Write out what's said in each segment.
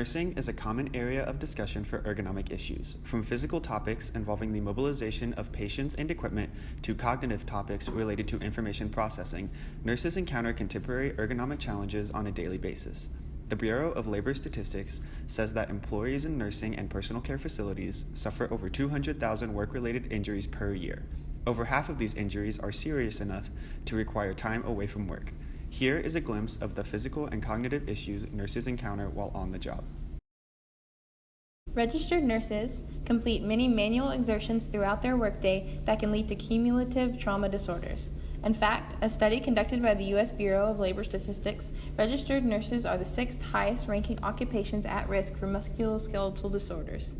Nursing is a common area of discussion for ergonomic issues, from physical topics involving the mobilization of patients and equipment to cognitive topics related to information processing. Nurses encounter contemporary ergonomic challenges on a daily basis. The Bureau of Labor Statistics says that employees in nursing and personal care facilities suffer over 200,000 work-related injuries per year. Over half of these injuries are serious enough to require time away from work. Here is a glimpse of the physical and cognitive issues nurses encounter while on the job. Registered nurses complete many manual exertions throughout their workday that can lead to cumulative trauma disorders. In fact, a study conducted by the U.S. Bureau of Labor Statistics, registered nurses are the 6th highest ranking occupations at risk for musculoskeletal disorders.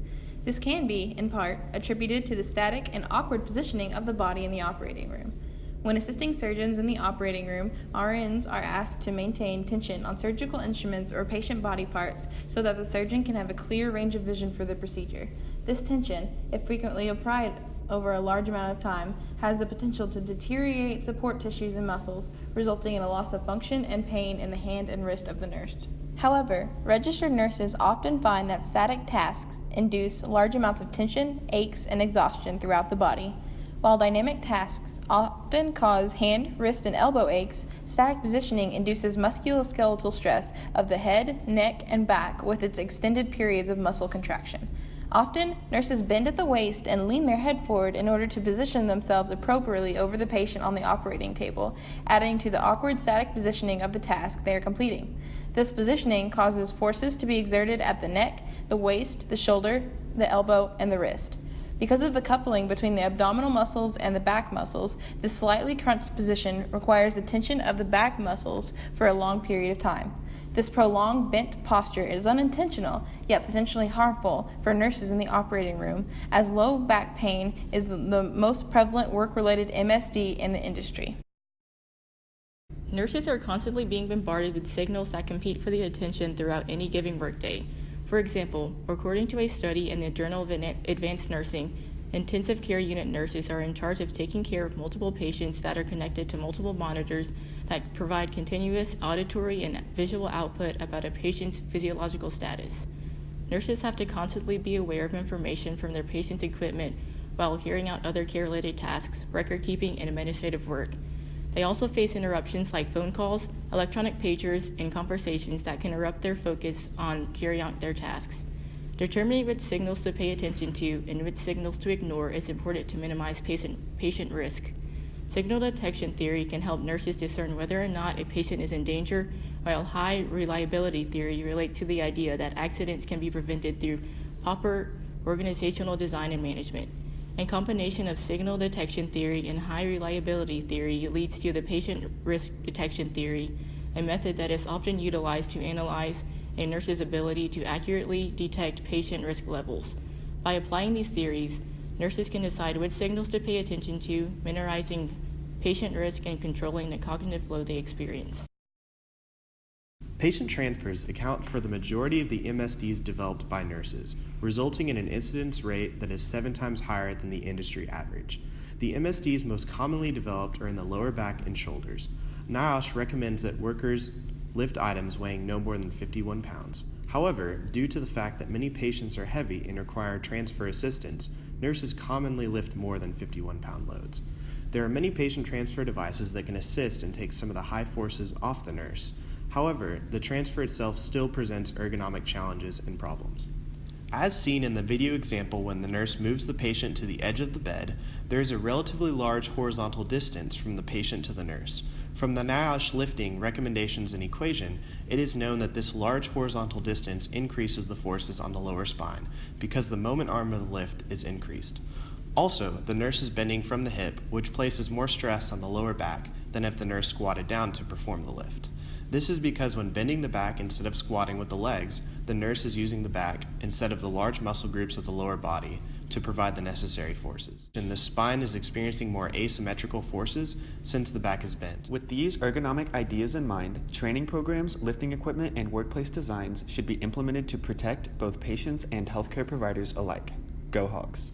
This can be, in part, attributed to the static and awkward positioning of the body in the operating room. When assisting surgeons in the operating room, RNs are asked to maintain tension on surgical instruments or patient body parts so that the surgeon can have a clear range of vision for the procedure. This tension, if frequently applied over a large amount of time, has the potential to deteriorate support tissues and muscles, resulting in a loss of function and pain in the hand and wrist of the nurse. However, registered nurses often find that static tasks induce large amounts of tension, aches, and exhaustion throughout the body. While dynamic tasks often cause hand, wrist, and elbow aches, static positioning induces musculoskeletal stress of the head, neck, and back with its extended periods of muscle contraction. Often, nurses bend at the waist and lean their head forward in order to position themselves appropriately over the patient on the operating table, adding to the awkward static positioning of the task they are completing. This positioning causes forces to be exerted at the neck, the waist, the shoulder, the elbow, and the wrist. Because of the coupling between the abdominal muscles and the back muscles, this slightly crunched position requires the tension of the back muscles for a long period of time. This prolonged bent posture is unintentional, yet potentially harmful for nurses in the operating room, as low back pain is the most prevalent work-related MSD in the industry. Nurses are constantly being bombarded with signals that compete for the attention throughout any given workday. For example, according to a study in the Journal of Advanced Nursing, intensive care unit nurses are in charge of taking care of multiple patients that are connected to multiple monitors that provide continuous auditory and visual output about a patient's physiological status. Nurses have to constantly be aware of information from their patient's equipment while carrying out other care-related tasks, record keeping, and administrative work. They also face interruptions like phone calls, electronic pagers, and conversations that can interrupt their focus on carrying out their tasks. Determining which signals to pay attention to and which signals to ignore is important to minimize patient risk. Signal detection theory can help nurses discern whether or not a patient is in danger, while high reliability theory relates to the idea that accidents can be prevented through proper organizational design and management. A combination of signal detection theory and high reliability theory leads to the patient risk detection theory, a method that is often utilized to analyze a nurse's ability to accurately detect patient risk levels. By applying these theories, nurses can decide which signals to pay attention to, minimizing patient risk and controlling the cognitive load they experience. Patient transfers account for the majority of the MSDs developed by nurses, resulting in an incidence rate that is 7 times higher than the industry average. The MSDs most commonly developed are in the lower back and shoulders. NIOSH recommends that workers lift items weighing no more than 51 pounds. However, due to the fact that many patients are heavy and require transfer assistance, nurses commonly lift more than 51-pound loads. There are many patient transfer devices that can assist and take some of the high forces off the nurse. However, the transfer itself still presents ergonomic challenges and problems. As seen in the video example, when the nurse moves the patient to the edge of the bed, there is a relatively large horizontal distance from the patient to the nurse. From the NIOSH lifting recommendations and equation, it is known that this large horizontal distance increases the forces on the lower spine because the moment arm of the lift is increased. Also, the nurse is bending from the hip, which places more stress on the lower back than if the nurse squatted down to perform the lift. This is because when bending the back instead of squatting with the legs, the nurse is using the back instead of the large muscle groups of the lower body to provide the necessary forces. And the spine is experiencing more asymmetrical forces since the back is bent. With these ergonomic ideas in mind, training programs, lifting equipment, and workplace designs should be implemented to protect both patients and healthcare providers alike. Go Hogs!